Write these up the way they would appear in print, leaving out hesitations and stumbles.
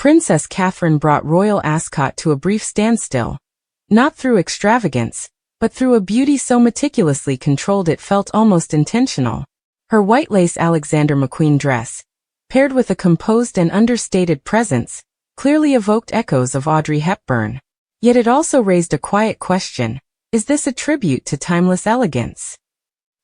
Princess Catherine brought Royal Ascot to a brief standstill. Not through extravagance, but through a beauty so meticulously controlled it felt almost intentional. Her white lace Alexander McQueen dress, paired with a composed and understated presence, clearly evoked echoes of Audrey Hepburn. Yet it also raised a quiet question: is this a tribute to timeless elegance?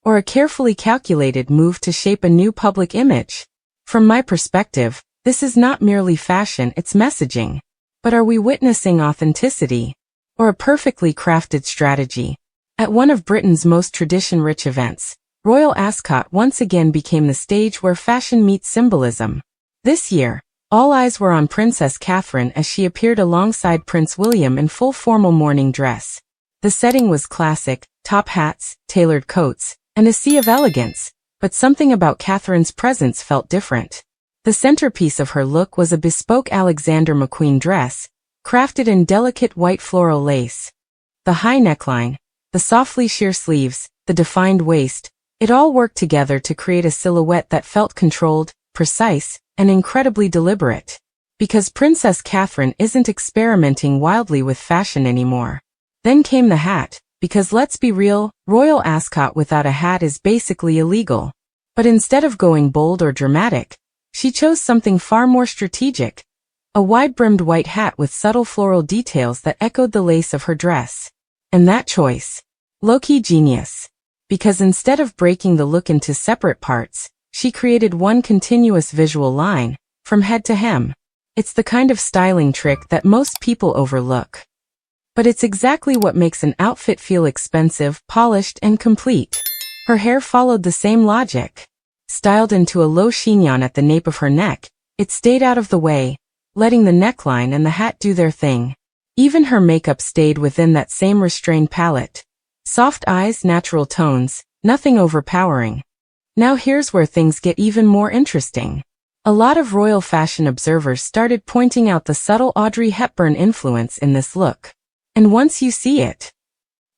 Or a carefully calculated move to shape a new public image? From my perspective, this is not merely fashion, it's messaging. But are we witnessing authenticity? Or a perfectly crafted strategy? At one of Britain's most tradition-rich events, Royal Ascot once again became the stage where fashion meets symbolism. This year, all eyes were on Princess Catherine as she appeared alongside Prince William in full formal morning dress. The setting was classic: top hats, tailored coats, and a sea of elegance, but something about Catherine's presence felt different. The centerpiece of her look was a bespoke Alexander McQueen dress, crafted in delicate white floral lace. The high neckline, the softly sheer sleeves, the defined waist, it all worked together to create a silhouette that felt controlled, precise, and incredibly deliberate. Because Princess Catherine isn't experimenting wildly with fashion anymore. Then came the hat, because let's be real, Royal Ascot without a hat is basically illegal. But instead of going bold or dramatic, she chose something far more strategic. A wide-brimmed white hat with subtle floral details that echoed the lace of her dress. And that choice? Low-key genius. Because instead of breaking the look into separate parts, she created one continuous visual line, from head to hem. It's the kind of styling trick that most people overlook. But it's exactly what makes an outfit feel expensive, polished, and complete. Her hair followed the same logic. Styled into a low chignon at the nape of her neck, it stayed out of the way, letting the neckline and the hat do their thing. Even her makeup stayed within that same restrained palette. Soft eyes, natural tones, nothing overpowering. Now here's where things get even more interesting. A lot of royal fashion observers started pointing out the subtle Audrey Hepburn influence in this look. And once you see it,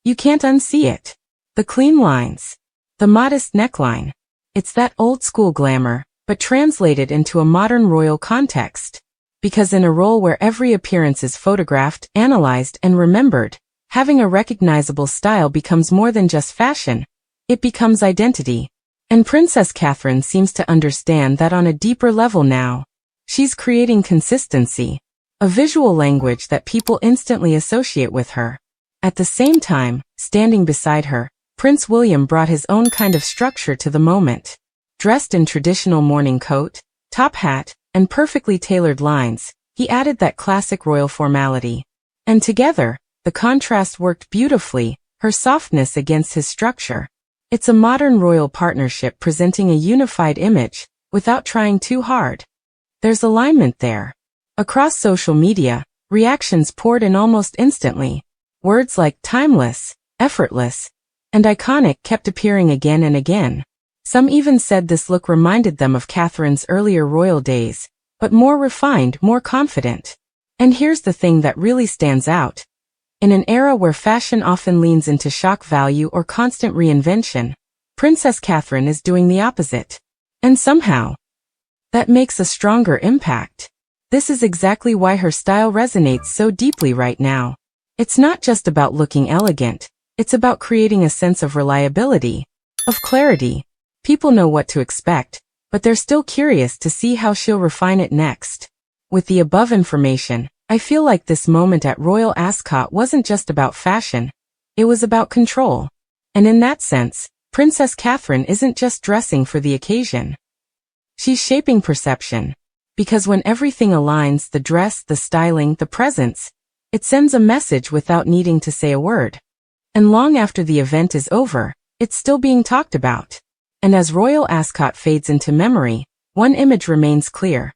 you can't unsee it. The clean lines. The modest neckline. It's that old-school glamour, but translated into a modern royal context. Because in a role where every appearance is photographed, analyzed, and remembered, having a recognizable style becomes more than just fashion. It becomes identity. And Princess Catherine seems to understand that on a deeper level now. She's creating consistency, a visual language that people instantly associate with her. At the same time, standing beside her, Prince William brought his own kind of structure to the moment. Dressed in traditional morning coat, top hat, and perfectly tailored lines, he added that classic royal formality. And together, the contrast worked beautifully, her softness against his structure. It's a modern royal partnership presenting a unified image, without trying too hard. There's alignment there. Across social media, reactions poured in almost instantly. Words like timeless, effortless, and iconic kept appearing again and again. Some even said this look reminded them of Catherine's earlier royal days, but more refined, more confident. And here's the thing that really stands out. In an era where fashion often leans into shock value or constant reinvention, Princess Catherine is doing the opposite. And somehow, that makes a stronger impact. This is exactly why her style resonates so deeply right now. It's not just about looking elegant, it's about creating a sense of reliability, of clarity. People know what to expect, but they're still curious to see how she'll refine it next. With the above information, I feel like this moment at Royal Ascot wasn't just about fashion, it was about control. And in that sense, Princess Catherine isn't just dressing for the occasion. She's shaping perception. Because when everything aligns, the dress, the styling, the presence, it sends a message without needing to say a word. And long after the event is over, it's still being talked about. And as Royal Ascot fades into memory, one image remains clear.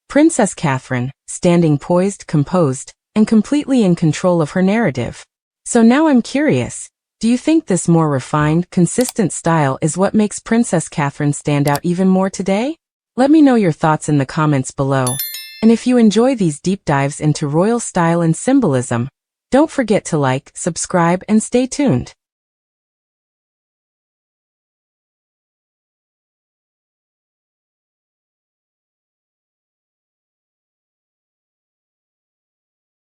Princess Catherine, standing poised, composed, and completely in control of her narrative. So now I'm curious, do you think this more refined, consistent style is what makes Princess Catherine stand out even more today? Let me know your thoughts in the comments below. And if you enjoy these deep dives into royal style and symbolism, don't forget to like, subscribe, and stay tuned.